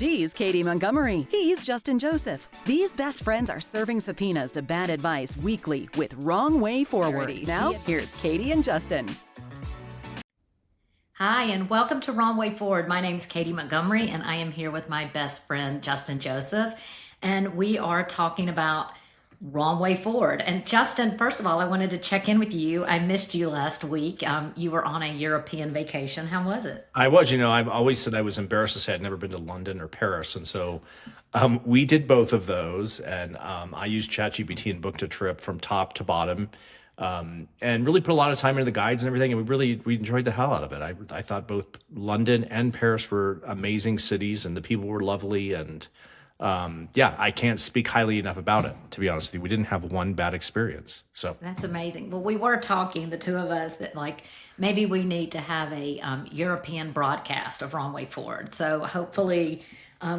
She's Katy Montgomery. He's Justin Joseph. These best friends are serving subpoenas to bad advice weekly with Wrong Way Forward. Now, here's Katy and Justin. Hi, and welcome to Wrong Way Forward. My name is Katy Montgomery, and I am here with my best friend, Justin Joseph, and we are talking about Wrong Way Forward. And Justin, first of all, I wanted to check in with you. I missed you last week. You were on a European vacation. How was it? I was, I've always said I was embarrassed to say I'd never been to London or Paris. And so we did both of those. And I used ChatGPT and booked a trip from top to bottom and really put a lot of time into the guides and everything. And we enjoyed the hell out of it. I thought both London and Paris were amazing cities and the people were lovely. And I can't speak highly enough about it, to be honest with you. We didn't have one bad experience. So that's amazing. Well, we were talking, the two of us, that maybe we need to have a European broadcast of Wrong Way Forward. So hopefully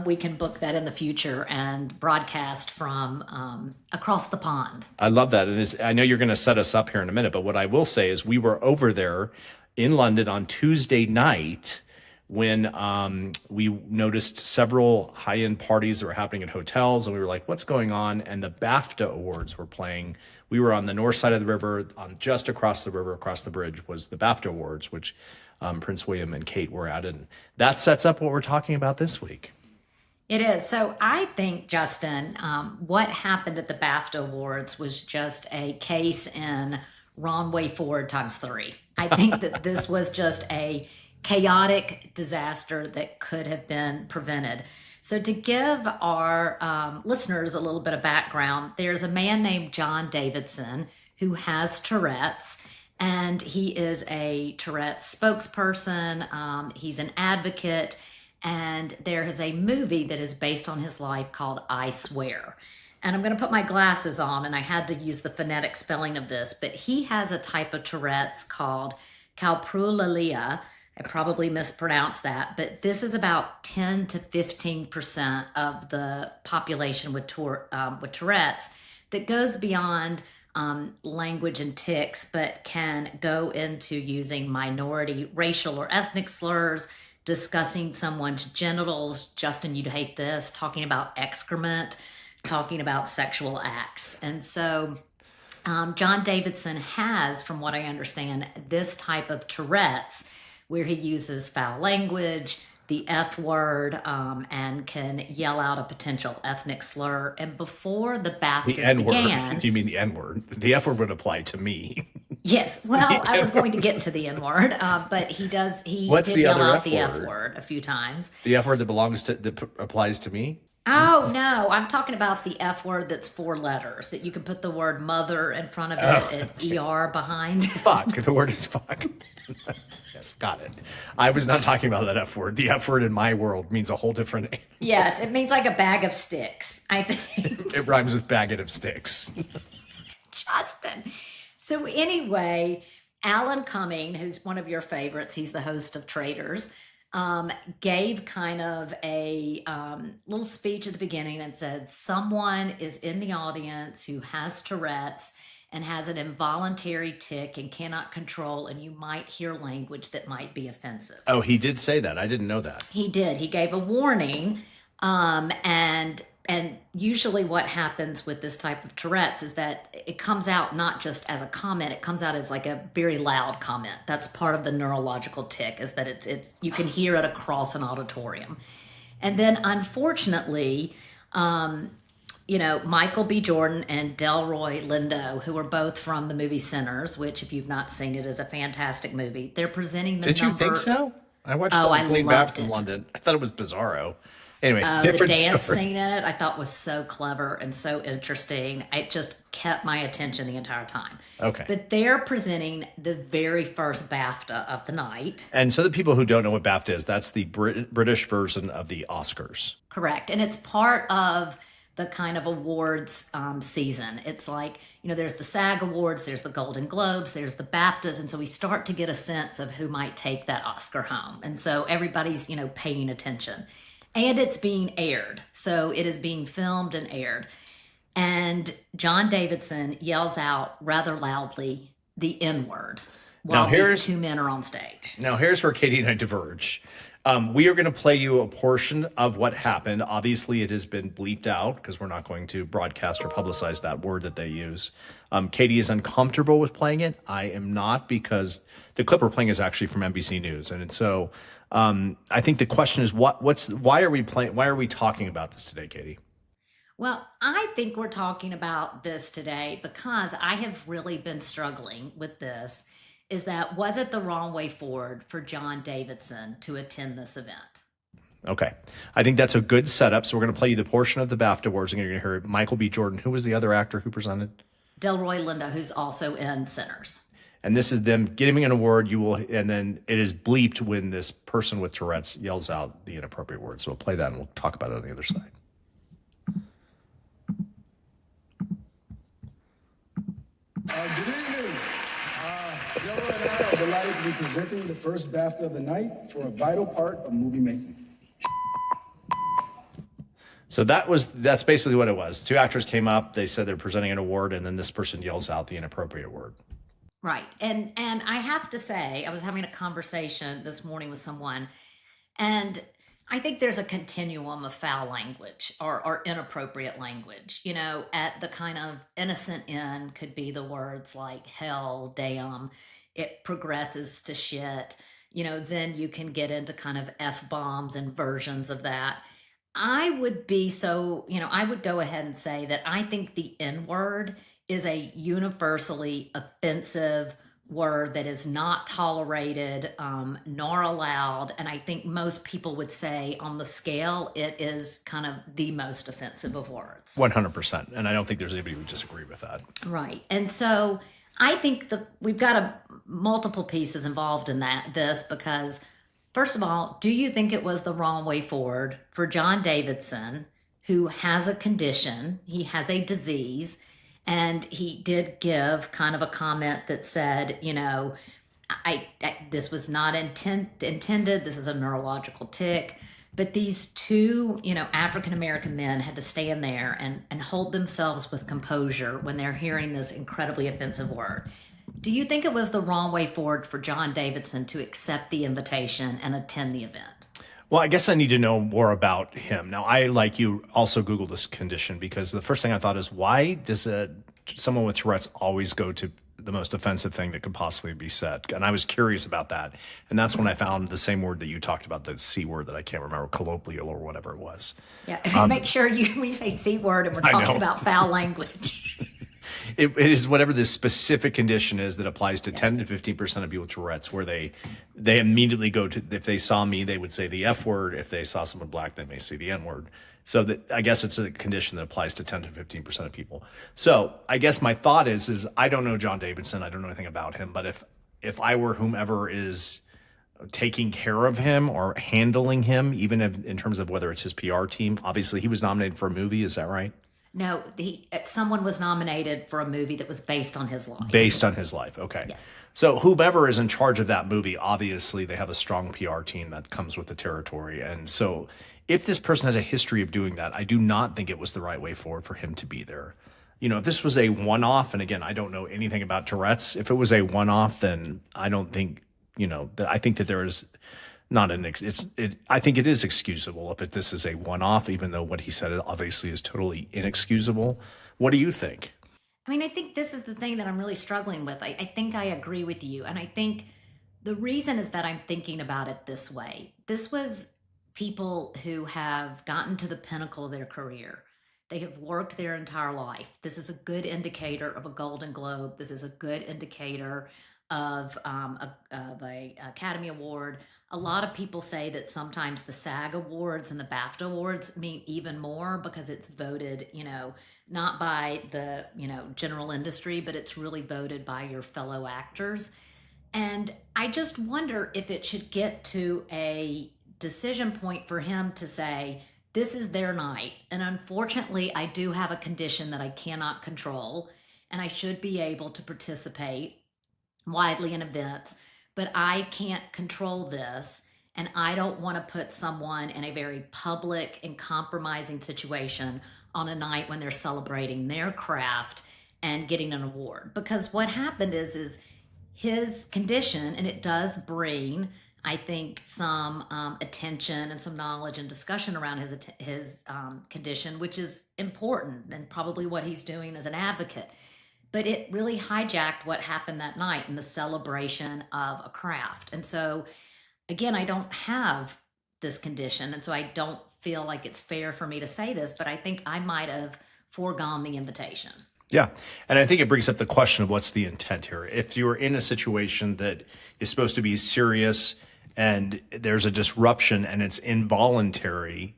we can book that in the future and broadcast from across the pond. I love that. And I know you're going to set us up here in a minute, but what I will say is we were over there in London on Tuesday night when we noticed several high-end parties that were happening at hotels, and we were like, what's going on? And the BAFTA awards were playing. We were on the north side of the river, just across the river, across the bridge was the BAFTA awards, which Prince William and Kate were at. And that sets up what we're talking about this week. It is. So I think, Justin, what happened at the BAFTA awards was just a case in Wrong Way Forward times 3. I think that this was just a chaotic disaster that could have been prevented. So to give our listeners a little bit of background, there's a man named John Davidson who has Tourette's, and he is a Tourette's spokesperson. He's an advocate, and there is a movie that is based on his life called I Swear. And I'm going to put my glasses on, and I had to use the phonetic spelling of this, but he has a type of Tourette's called coprolalia. I probably mispronounced that, but this is about 10 to 15% of the population with Tourette's that goes beyond language and tics, but can go into using minority, racial, or ethnic slurs, discussing someone's genitals. Justin, you'd hate this, talking about excrement, talking about sexual acts. And so John Davidson has, from what I understand, this type of Tourette's, where he uses foul language, the F word, and can yell out a potential ethnic slur. And before the BAFTAs began... Do you mean the N-word? The F word would apply to me. Yes. Well, I was going to get to the N-word, but he does... What's the other out F the word? F word a few times. The F word that applies to me? Oh, no. I'm talking about the F word that's 4 letters, that you can put the word mother in front of it and ER behind. Fuck. The word is fuck. Yes, got it. I was not talking about that F word. The F word in my world means a whole different... Yes, it means like a bag of sticks, I think. It rhymes with baguette of sticks. Justin. So anyway, Alan Cumming, who's one of your favorites, he's the host of Traders, gave kind of a little speech at the beginning and said, someone is in the audience who has Tourette's and has an involuntary tic and cannot control, and you might hear language that might be offensive. Oh, he did say that. I didn't know that. He did. He gave a warning, and usually what happens with this type of Tourette's is that it comes out not just as a comment, it comes out as like a very loud comment. That's part of the neurological tic, is that it's you can hear it across an auditorium. And then unfortunately, Michael B. Jordan and Delroy Lindo, who are both from the movie Sinners, which, if you've not seen it, is a fantastic movie. They're presenting the Did you think so? I watched I Clean Back from it. London. I thought it was bizarro. Anyway, the different dance story. scene in it, I thought was so clever and so interesting. It just kept my attention the entire time. Okay. But they're presenting the very first BAFTA of the night. And so the people who don't know what BAFTA is, that's the British version of the Oscars. Correct. And it's part of the kind of awards season. It's like, there's the SAG Awards, there's the Golden Globes, there's the BAFTAs. And so we start to get a sense of who might take that Oscar home. And so everybody's, paying attention. And it's being aired. So it is being filmed and aired. And John Davidson yells out rather loudly the N-word while these two men are on stage. Now, here's where Katy and I diverge. We are going to play you a portion of what happened. Obviously, it has been bleeped out because we're not going to broadcast or publicize that word that they use. Katy is uncomfortable with playing it. I am not, because the clip we're playing is actually from NBC News. And so I think the question is, why are we talking about this today, Katy? Well, I think we're talking about this today because I have really been struggling with this. Is that, was it the wrong way forward for John Davidson to attend this event? Okay. I think that's a good setup. So we're going to play you the portion of the BAFTA Awards, and you're going to hear Michael B. Jordan. Who was the other actor who presented? Delroy Lindo, who's also in Sinners. And this is them giving an award. And then it is bleeped when this person with Tourette's yells out the inappropriate word. So we'll play that and we'll talk about it on the other side. Good evening. Delroy and I are delighted to be presenting the first BAFTA of the night for a vital part of movie making. So that's basically what it was. Two actors came up, they said they're presenting an award, and then this person yells out the inappropriate word. Right. And I have to say, I was having a conversation this morning with someone, and I think there's a continuum of foul language or inappropriate language. You know, at the kind of innocent end could be the words like hell, damn. It progresses to shit. You know, then you can get into kind of F-bombs and versions of that. I would go ahead and say that I think the N-word is a universally offensive word that is not tolerated, nor allowed. And I think most people would say on the scale, it is kind of the most offensive of words. 100%. And I don't think there's anybody who would disagree with that. Right. And so I think we've got multiple pieces involved in this because, first of all, do you think it was the wrong way forward for John Davidson, who has a condition, he has a disease, and he did give kind of a comment that said, you know, this was not intended. This is a neurological tic. But these two, you know, African-American men had to stand there and hold themselves with composure when they're hearing this incredibly offensive word. Do you think it was the wrong way forward for John Davidson to accept the invitation and attend the event? Well, I guess I need to know more about him. Now, I, like you, also Googled this condition because the first thing I thought is, why does someone with Tourette's always go to the most offensive thing that could possibly be said? And I was curious about that. And that's when I found the same word that you talked about, the C word that I can't remember, colloquial or whatever it was. Yeah, make sure when you say C word and we're talking about foul language. It is whatever this specific condition is that applies to 10 to 15% of people with Tourette's, where they immediately go to, if they saw me, they would say the F word. If they saw someone black, they may say the N word. So I guess it's a condition that applies to 10 to 15% of people. So I guess my thought is I don't know John Davidson. I don't know anything about him. But if I were whomever is taking care of him or handling him, even in terms of whether it's his PR team, obviously he was nominated for a movie. Is that right? No, someone was nominated for a movie that was based on his life. Based on his life, okay. Yes. So whomever is in charge of that movie, obviously they have a strong PR team that comes with the territory. And so if this person has a history of doing that, I do not think it was the right way forward for him to be there. You know, if this was a one-off, and again, I don't know anything about Tourette's. If it was a one-off, then I don't think, you know, that I think that there is not I think it is excusable if this is a one-off, even though what he said obviously is totally inexcusable. What do you think? I mean, I think this is the thing that I'm really struggling with. I think I agree with you. And I think the reason is that I'm thinking about it this way. This was people who have gotten to the pinnacle of their career. They have worked their entire life. This is a good indicator of a Golden Globe. This is a good indicator of a Academy Award. A lot of people say that sometimes the SAG Awards and the BAFTA Awards mean even more because it's voted, you know, not by the, you know, general industry, but it's really voted by your fellow actors. And I just wonder if it should get to a decision point for him to say, this is their night. And unfortunately, I do have a condition that I cannot control, and I should be able to participate widely in events, but I can't control this, and I don't want to put someone in a very public and compromising situation on a night when they're celebrating their craft and getting an award. Because what happened is his condition, and it does bring I think some attention and some knowledge and discussion around his condition, which is important and probably what he's doing as an advocate. But it really hijacked what happened that night in the celebration of a craft. And so, again, I don't have this condition, and so I don't feel like it's fair for me to say this, but I think I might have foregone the invitation. Yeah. And I think it brings up the question of what's the intent here. If you're in a situation that is supposed to be serious and there's a disruption and it's involuntary,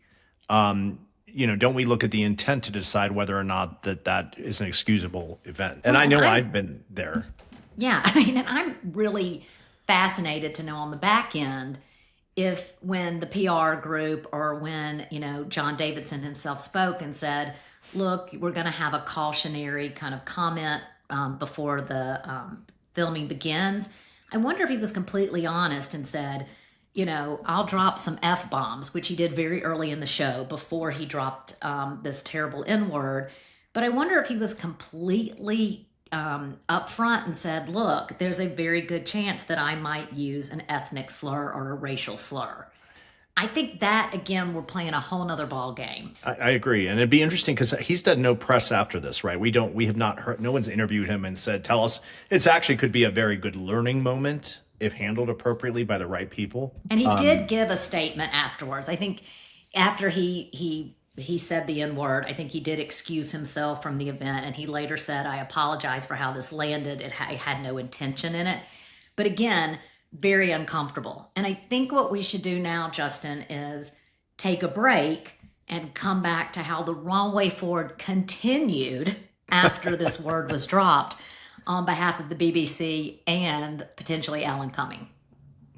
don't we look at the intent to decide whether or not that is an excusable event? And I know I've been there. Yeah. And I'm really fascinated to know on the back end if when the PR group or when, John Davidson himself spoke and said, look, we're going to have a cautionary kind of comment before the filming begins. I wonder if he was completely honest and said, I'll drop some F-bombs, which he did very early in the show before he dropped this terrible N-word. But I wonder if he was completely upfront and said, look, there's a very good chance that I might use an ethnic slur or a racial slur. I think that, again, we're playing a whole nother ball game. I agree. And it'd be interesting because he's done no press after this, right? We have not heard, no one's interviewed him and said, tell us, it's actually could be a very good learning moment if handled appropriately by the right people. And he did give a statement afterwards. I think after he said the N-word, I think he did excuse himself from the event. And he later said, I apologize for how this landed. I had no intention in it. But again, very uncomfortable. And I think what we should do now, Justin, is take a break and come back to how the wrong way forward continued after this word was dropped on behalf of the BBC and potentially Alan Cumming.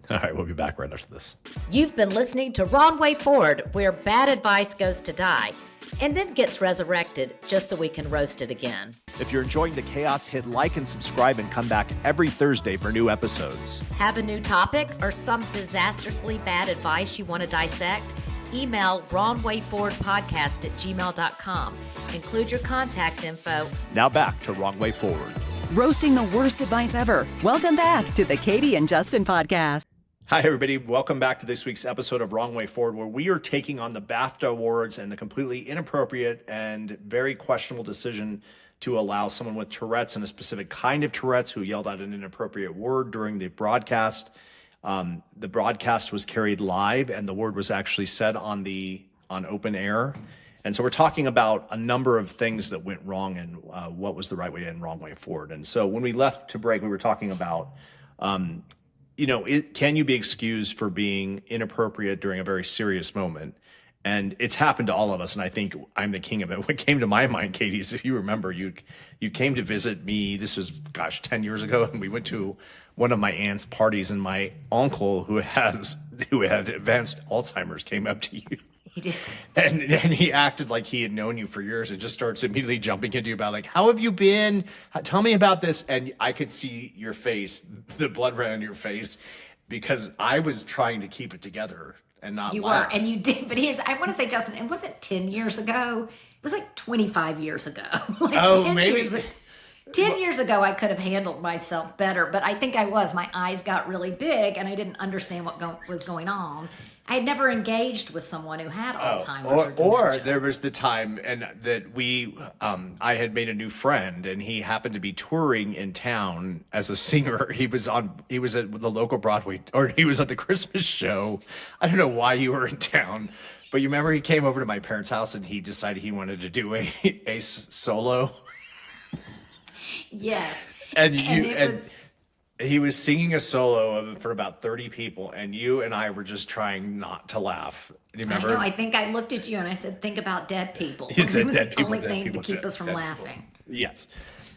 All right, we'll be back right after this. You've been listening to Wrong Way Forward, where bad advice goes to die and then gets resurrected just so we can roast it again. If you're enjoying the chaos, hit like and subscribe and come back every Thursday for new episodes. Have a new topic or some disastrously bad advice you want to dissect? Email wrongwayforwardpodcast@gmail.com. Include your contact info. Now back to Wrong Way Forward. Roasting the worst advice ever. Welcome back to the Katy and Justin podcast. Hi, everybody. Welcome back to this week's episode of Wrong Way Forward, where we are taking on the BAFTA awards and the completely inappropriate and very questionable decision to allow someone with Tourette's and a specific kind of Tourette's who yelled out an inappropriate word during the broadcast. The broadcast was carried live, and the word was actually said on open air. And so we're talking about a number of things that went wrong and what was the right way and wrong way forward. And so when we left to break, we were talking about can you be excused for being inappropriate during a very serious moment? And it's happened to all of us, and I think I'm the king of it. What came to my mind, Katie, is if you remember, you came to visit me, this was, 10 years ago, and we went to one of my aunt's parties, and my uncle, who had advanced Alzheimer's, came up to you. He did. And he acted like he had known you for years and just starts immediately jumping into you about like, how have you been? Tell me about this. And I could see your face, the blood ran on your face, because I was trying to keep it together and not laugh. You were, and you did. But I want to say, Justin, it wasn't 10 years ago. It was like 25 years ago. Maybe. 10 years ago, I could have handled myself better, but I think I was. My eyes got really big, and I didn't understand what was going on. I had never engaged with someone who had Alzheimer's or there was the time that I had made a new friend, and he happened to be touring in town as a singer. He was at the local Broadway, or he was at the Christmas show. I don't know why you were in town, but you remember he came over to my parents' house and he decided he wanted to do a solo. Yes. He was singing a solo for about 30 people, and you and I were just trying not to laugh. Do you remember? I know. I think I looked at you and I said, think about dead people. You said it was dead the people, only dead thing people, to keep us from dead laughing. People. Yes.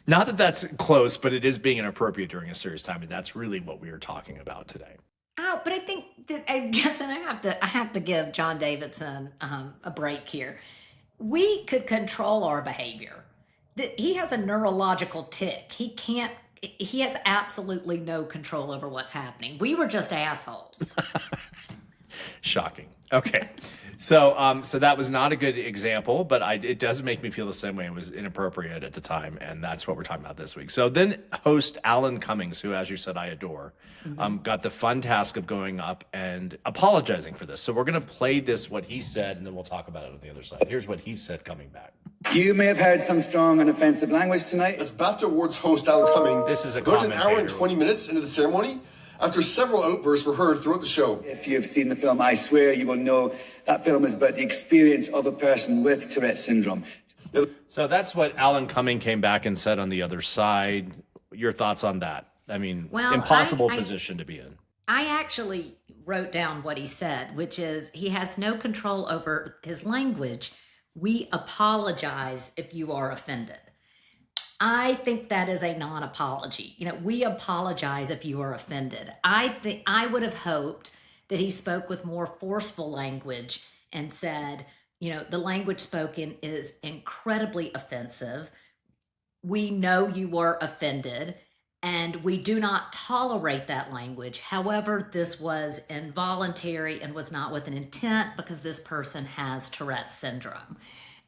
Not that that's close, but it is being inappropriate during a serious time, and that's really what we are talking about today. Oh, but I think that, Justin, I have to give John Davidson a break here. We could control our behavior. He has a neurological tick. He has absolutely no control over what's happening. We were just assholes. Shocking. Okay. So that was not a good example, but it does make me feel the same way. It was inappropriate at the time, and that's what we're talking about this week. So then host Alan Cummings, who, as you said, I adore, got the fun task of going up and apologizing for this. So we're going to play this, what he said, and then we'll talk about it on the other side. Here's what he said coming back. You may have heard some strong and offensive language tonight. As BAFTA Awards host Alan Cummings, This is a about an hour and commentator. 20 minutes into the ceremony, after several outbursts were heard throughout the show. If you've seen the film I Swear, you will know that film is about the experience of a person with Tourette syndrome. So that's what Alan Cumming came back and said on the other side. Your thoughts on that? I mean, Well, impossible I- position to be in. I actually wrote down what he said, which is he has no control over his language. We apologize if you are offended. I think that is a non-apology. We apologize if you are offended. I would have hoped that he spoke with more forceful language and said, the language spoken is incredibly offensive. We know you were offended, and we do not tolerate that language. However, this was involuntary and was not with an intent because this person has Tourette syndrome.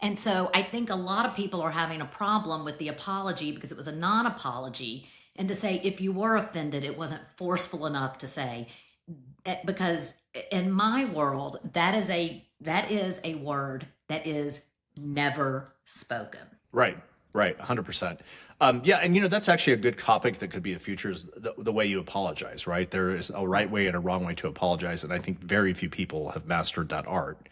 And so I think a lot of people are having a problem with the apology because it was a non-apology. And to say, if you were offended, it wasn't forceful enough to say, because in my world, that is a word that is never spoken. Right, 100%. Yeah, and that's actually a good topic that could be a future is the way you apologize, right? There is a right way and a wrong way to apologize, and I think very few people have mastered that art.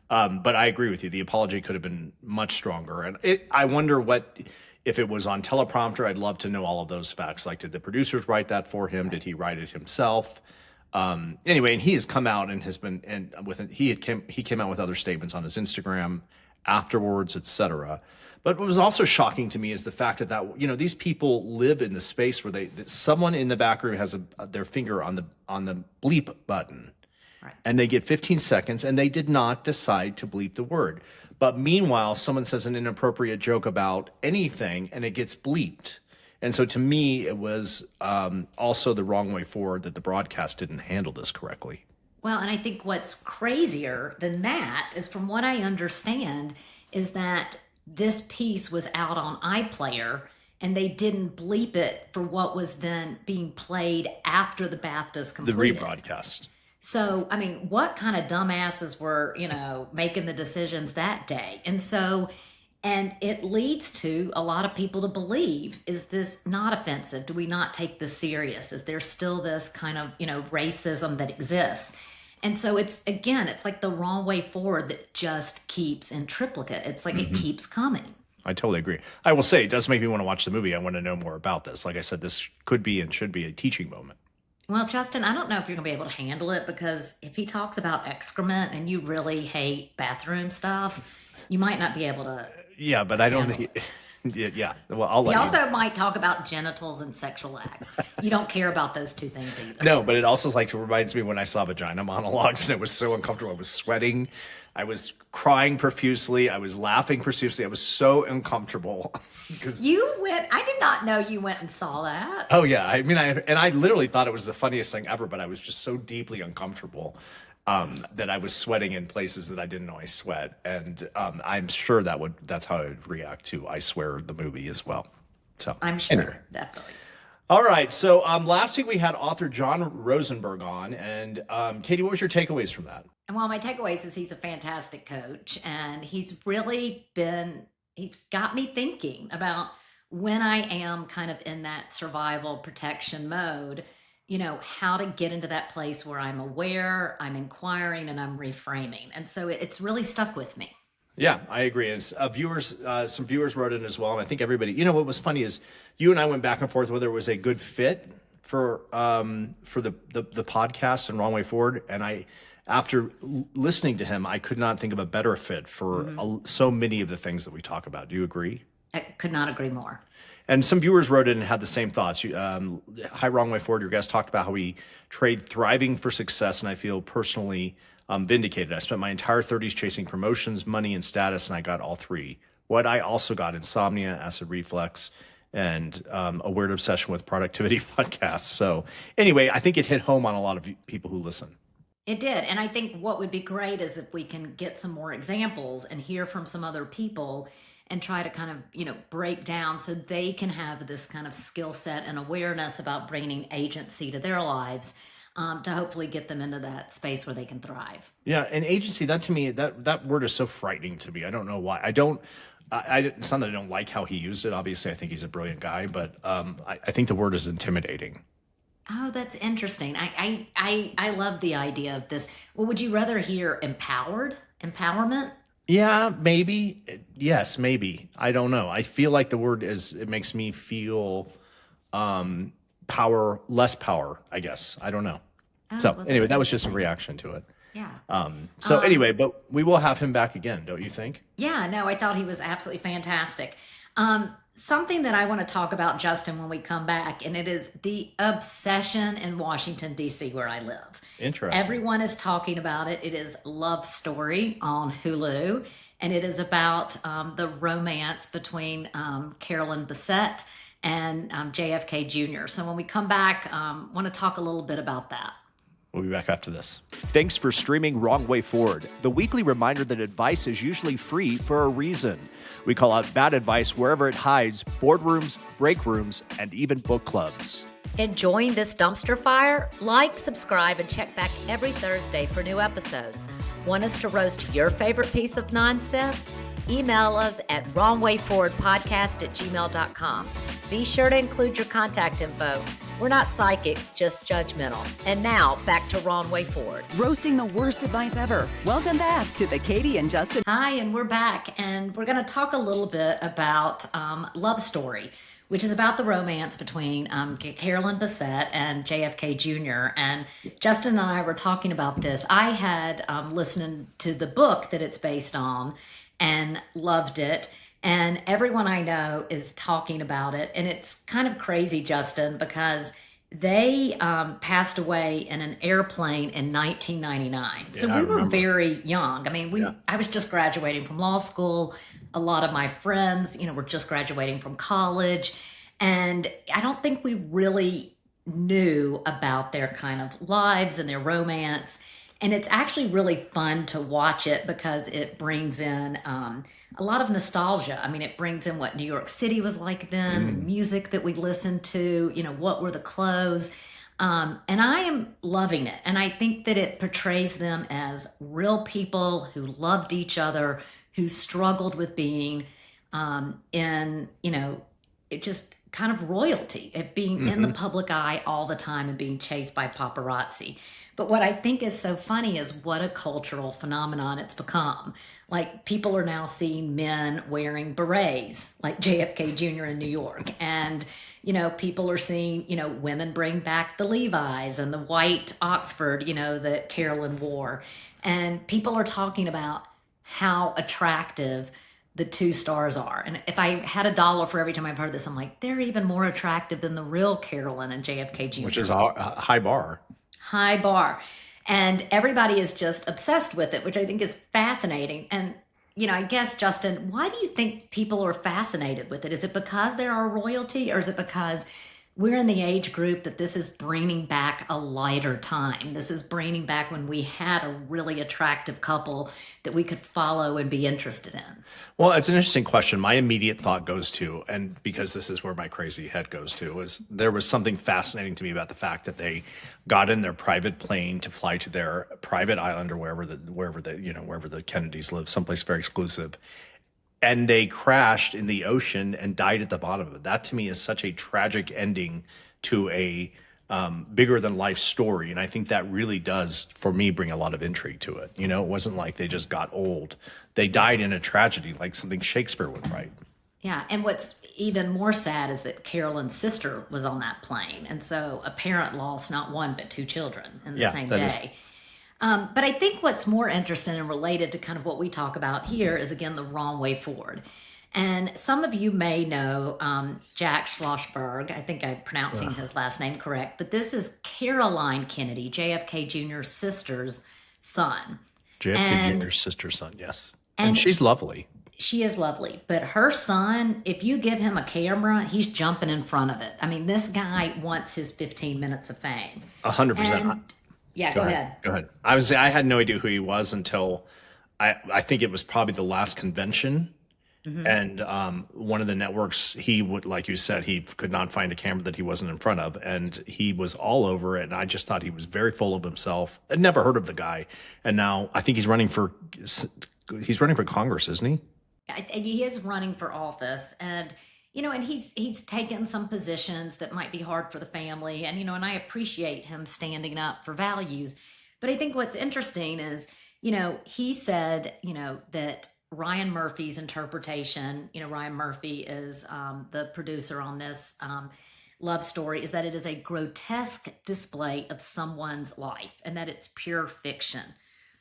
But I agree with you. The apology could have been much stronger. And I wonder if it was on teleprompter. I'd love to know all of those facts. Like, did the producers write that for him? Did he write it himself? Anyway, and he has come out and has been, he came out with other statements on his Instagram afterwards, etc. But what was also shocking to me is the fact that these people live in the space where that someone in the back room has their finger on the bleep button. Right. And they get 15 seconds, and they did not decide to bleep the word. But meanwhile, someone says an inappropriate joke about anything, and it gets bleeped. And so to me, it was also the wrong way forward that the broadcast didn't handle this correctly. Well, and I think what's crazier than that is, from what I understand, is that this piece was out on iPlayer, and they didn't bleep it for what was then being played after the BAFTAs completed. The rebroadcast. So, I mean, what kind of dumbasses were, making the decisions that day? And it leads to a lot of people to believe, is this not offensive? Do we not take this serious? Is there still this kind of, racism that exists? And so it's like the wrong way forward that just keeps in triplicate. It's like it keeps coming. I totally agree. I will say, it does make me want to watch the movie. I want to know more about this. Like I said, this could be and should be a teaching moment. Well, Justin, I don't know if you're going to be able to handle it, because if he talks about excrement and you really hate bathroom stuff, you might not be able to. Yeah, but I don't think. Yeah. Well, I'll let He you also might talk about genitals and sexual acts. You don't care about those two things either. No, but it also reminds me when I saw Vagina Monologues, and it was so uncomfortable. I was sweating. I was crying profusely. I was laughing profusely. I was so uncomfortable. Because You went, I did not know you went and saw that. Oh yeah, I mean, I literally thought it was the funniest thing ever, but I was just so deeply uncomfortable that I was sweating in places that I didn't know I sweat, and I'm sure that's how I would react to I Swear the movie as well. So I'm sure, anyway. definitely. All right, so last week we had author John Rosenberg on, and Katie, what was your takeaways from that? Well, my takeaways is he's a fantastic coach, and he's got me thinking about when I am kind of in that survival protection mode, how to get into that place where I'm aware, I'm inquiring, and I'm reframing. And so it's really stuck with me. Yeah, I agree. And some viewers wrote in as well, and I think everybody. What was funny is you and I went back and forth whether it was a good fit for the podcast and Wrong Way Forward, and after listening to him, I could not think of a better fit for so many of the things that we talk about. Do you agree? I could not agree more. And some viewers wrote in and had the same thoughts. Hi, Wrong Way Forward. Your guest talked about how we trade thriving for success, and I feel personally vindicated. I spent my entire 30s chasing promotions, money, and status, and I got all three. What I also got: insomnia, acid reflux, and a weird obsession with productivity podcasts. So anyway, I think it hit home on a lot of people who listen. It did. And I think what would be great is if we can get some more examples and hear from some other people and try to kind of, break down so they can have this kind of skill set and awareness about bringing agency to their lives, to hopefully get them into that space where they can thrive. Yeah, and agency, that to me, that word is so frightening to me. I don't know why. It's not that I don't like how he used it. Obviously, I think he's a brilliant guy, but I think the word is intimidating. Oh, that's interesting. I love the idea of this. Well, would you rather hear empowerment? Yeah, maybe. Yes, maybe. I don't know. I feel like the word it makes me feel less power, I guess. I don't know. Oh, So well, anyway, that was just a reaction to it. Yeah. Anyway, but we will have him back again, don't you think? Yeah, no, I thought he was absolutely fantastic. Something that I want to talk about, Justin, when we come back, and it is the obsession in Washington, D.C., where I live. Interesting. Everyone is talking about it. It is Love Story on Hulu, and it is about the romance between Carolyn Bessette and JFK Jr. So when we come back, want to talk a little bit about that. We'll be back after this. Thanks for streaming Wrong Way Forward, the weekly reminder that advice is usually free for a reason. We call out bad advice wherever it hides: boardrooms, break rooms, and even book clubs. Enjoying this dumpster fire? Like, subscribe, and check back every Thursday for new episodes. Want us to roast your favorite piece of nonsense? Email us at wrongwayforwardpodcast@gmail.com. Be sure to include your contact info. We're not psychic, just judgmental. And now, back to Wrong Way Forward. Roasting the worst advice ever. Welcome back to the Katy and Justin. Hi, and we're back, and we're going to talk a little bit about Love Story, which is about the romance between Carolyn Bessette and JFK Jr. And Justin and I were talking about this. I had listened to the book that it's based on and loved it. And everyone I know is talking about it. And it's kind of crazy, Justin, because they passed away in an airplane in 1999. So we were very young. I mean, I was just graduating from law school. A lot of my friends, were just graduating from college. And I don't think we really knew about their kind of lives and their romance. And it's actually really fun to watch it because it brings in a lot of nostalgia. I mean, it brings in what New York City was like then, the music that we listened to, what were the clothes. And I am loving it. And I think that it portrays them as real people who loved each other, who struggled with being it just kind of royalty, at being in the public eye all the time and being chased by paparazzi. But what I think is so funny is what a cultural phenomenon it's become. Like, people are now seeing men wearing berets, like JFK Jr. in New York. And, people are seeing, women bring back the Levi's and the white Oxford, that Carolyn wore. And people are talking about how attractive the two stars are. And if I had $1 for every time I've heard this, I'm like, they're even more attractive than the real Carolyn and JFK Jr. Which is a high bar. High bar. And everybody is just obsessed with it, which I think is fascinating. And, I guess, Justin, why do you think people are fascinated with it? Is it because they're our royalty, or is it because we're in the age group that this is bringing back a lighter time? This is bringing back when we had a really attractive couple that we could follow and be interested in. Well, it's an interesting question. My immediate thought goes to, and because this is where my crazy head goes to, is there was something fascinating to me about the fact that they got in their private plane to fly to their private island or wherever the Kennedys live, someplace very exclusive. And they crashed in the ocean and died at the bottom of it. That to me is such a tragic ending to a bigger than life story. And I think that really does, for me, bring a lot of intrigue to it. It wasn't like they just got old. They died in a tragedy, like something Shakespeare would write. Yeah, and what's even more sad is that Carolyn's sister was on that plane. And so a parent lost not one, but two children in the same day. But I think what's more interesting and related to kind of what we talk about here is, again, the wrong way forward. And some of you may know Jack Schlossberg. I think I'm pronouncing his last name correct. But this is Caroline Kennedy, JFK Jr.'s sister's son. JFK Jr.'s sister's son, yes. And she's lovely. She is lovely. But her son, if you give him a camera, he's jumping in front of it. I mean, this guy wants his 15 minutes of fame. 100%. Yeah, go ahead. Go ahead. I had no idea who he was until I think it was probably the last convention. Mm-hmm. And one of the networks, he would, like you said, he could not find a camera that he wasn't in front of, and he was all over it. And I just thought he was very full of himself. I'd never heard of the guy, and now I think he's running for Congress, isn't he? He is running for office, and and he's taken some positions that might be hard for the family, and and I appreciate him standing up for values. But I think what's interesting is, he said, that Ryan Murphy's interpretation, Ryan Murphy is the producer on this love story, is that it is a grotesque display of someone's life and that it's pure fiction.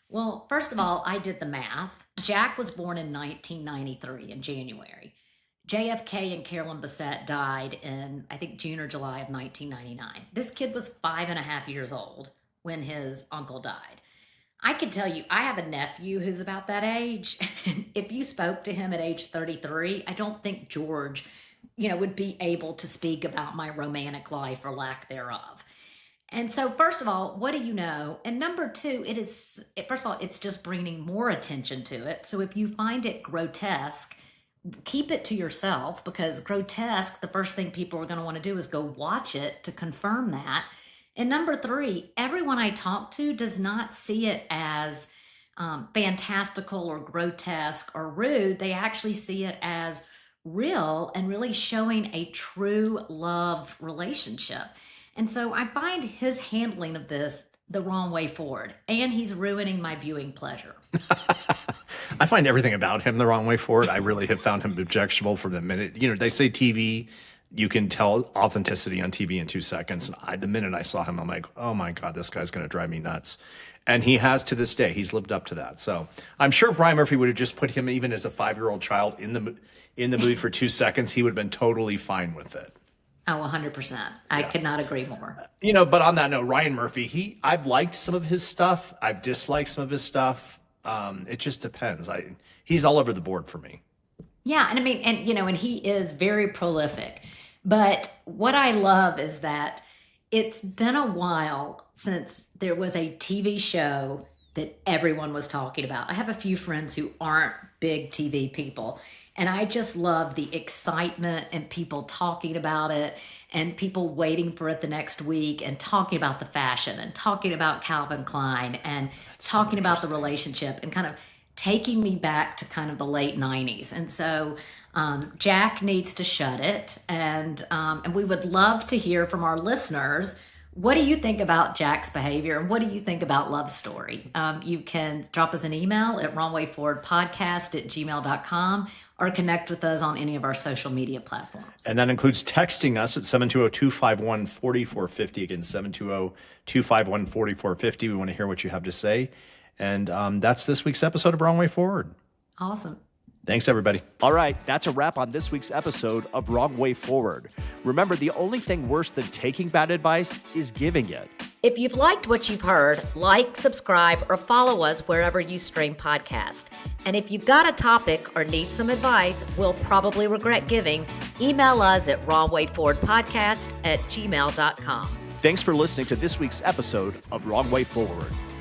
Well, first of all, I did the math. Jack was born in 1993 in January. JFK and Carolyn Bessette died in, I think, June or July of 1999. This kid was 5.5 years old when his uncle died. I could tell you, I have a nephew who's about that age. If you spoke to him at age 33, I don't think George, would be able to speak about my romantic life or lack thereof. And so, first of all, what do you know? And number two, first of all, it's just bringing more attention to it. So if you find it grotesque, keep it to yourself, because grotesque, the first thing people are going to want to do is go watch it to confirm that. And number three, everyone I talk to does not see it as fantastical or grotesque or rude. They actually see it as real and really showing a true love relationship. And so I find his handling of this the wrong way forward, and he's ruining my viewing pleasure. I find everything about him the wrong way forward. I really have found him objectionable from the minute. They say TV, you can tell authenticity on TV in 2 seconds. And the minute I saw him, I'm like, oh my God, this guy's going to drive me nuts. And he has to this day. He's lived up to that. So I'm sure if Ryan Murphy would have just put him, even as a 5-year-old child, in the movie for 2 seconds, he would have been totally fine with it. Oh, 100%. I could not agree more. But on that note, Ryan Murphy, I've liked some of his stuff. I've disliked some of his stuff. It just depends. He's all over the board for me. Yeah. And I mean, and he is very prolific. But what I love is that it's been a while since there was a TV show that everyone was talking about. I have a few friends who aren't big TV people, and I just love the excitement and people talking about it and people waiting for it the next week and talking about the fashion and talking about Calvin Klein and talking about the relationship and kind of taking me back to kind of the late 90s. And so Jack needs to shut it. And we would love to hear from our listeners. What do you think about Jack's behavior? And what do you think about Love Story? You can drop us an email at wrongwayforwardpodcast@gmail.com or connect with us on any of our social media platforms. And that includes texting us at 720-251-4450. Again, 720-251-4450. We want to hear what you have to say. And that's this week's episode of Wrong Way Forward. Awesome. Thanks, everybody. All right, that's a wrap on this week's episode of Wrong Way Forward. Remember, the only thing worse than taking bad advice is giving it. If you've liked what you've heard, like, subscribe, or follow us wherever you stream podcasts. And if you've got a topic or need some advice we'll probably regret giving, email us at wrongwayforwardpodcast@gmail.com. Thanks for listening to this week's episode of Wrong Way Forward.